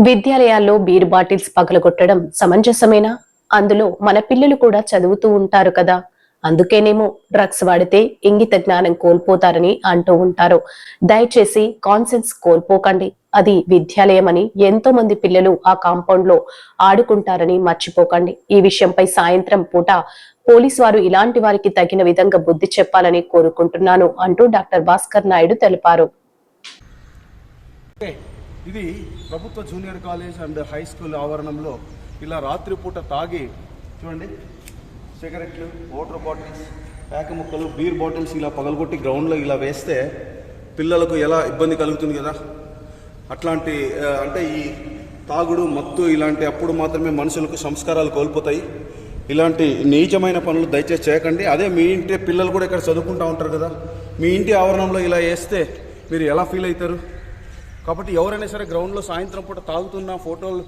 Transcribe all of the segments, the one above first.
విద్యాలయాల్లో beer bottles పగలగొట్టడం సమంజసమేనా? అందులో మన పిల్లలు కూడా చదువుతూ ఉంటారు కదా. అందుకేనేమో డ్రగ్స్ వాడితే ఇంగిత జ్ఞానం కోల్పోతారని అంటూ ఉంటారు. దయచేసి కాన్సెన్స్ కోల్పోకండి. అది విద్యాలయం అని ఎంతో మంది పిల్లలు ఆ కాంపౌండ్ లో ఆడుకుంటారని మర్చిపోకండి. ఈ విషయంపై సాయంత్రం పూట పోలీసు వారు ఇలాంటి వారికి తగిన విధంగా బుద్ధి చెప్పాలని కోరుకుంటున్నాను అంటూ డాక్టర్ భాస్కర్ నాయుడు తెలిపారు. ఇది ప్రభుత్వ junior college and high school ఆవరణంలో ఇలా రాత్రిపూట తాగి చూడండి సిగరెట్లు, వాటర్ బాటిల్స్, ప్యాక ముక్కలు, బీర్ బాటిల్స్ ఇలా పగలగొట్టి గ్రౌండ్లో ఇలా వేస్తే పిల్లలకు ఎలా ఇబ్బంది కలుగుతుంది కదా. అట్లాంటి అంటే ఈ తాగుడు, మత్తు ఇలాంటి అప్పుడు మాత్రమే మనుషులకు సంస్కారాలు కోల్పోతాయి. ఇలాంటి నీచమైన పనులు దయచేసి చేయకండి. అదే మీ ఇంటి పిల్లలు కూడా ఇక్కడ చదువుకుంటూ ఉంటారు కదా, మీ ఇంటి ఆవరణంలో ఇలా వేస్తే మీరు ఎలా ఫీల్ అవుతారు? కాబట్టి ఎవరైనా సరే గ్రౌండ్లో సాయంత్రం పూట తాగుతున్న ఫోటోలు,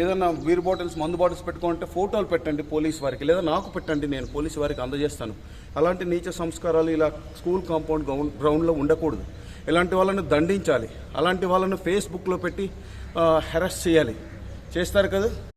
ఏదైనా బీర్ బాటిల్స్, మందు బాటిల్స్ పెట్టుకుంటే ఫోటోలు పెట్టండి పోలీస్ వారికి, లేదా నాకు పెట్టండి, నేను పోలీసు వారికి అందజేస్తాను. అలాంటి నీచ సంస్కారాలు ఇలా స్కూల్ కాంపౌండ్ గ్రౌండ్లో ఉండకూడదు. ఇలాంటి వాళ్ళని దండించాలి. అలాంటి వాళ్ళని ఫేస్బుక్లో పెట్టి హెరాస్ చేయాలి. చేస్తారు కదా.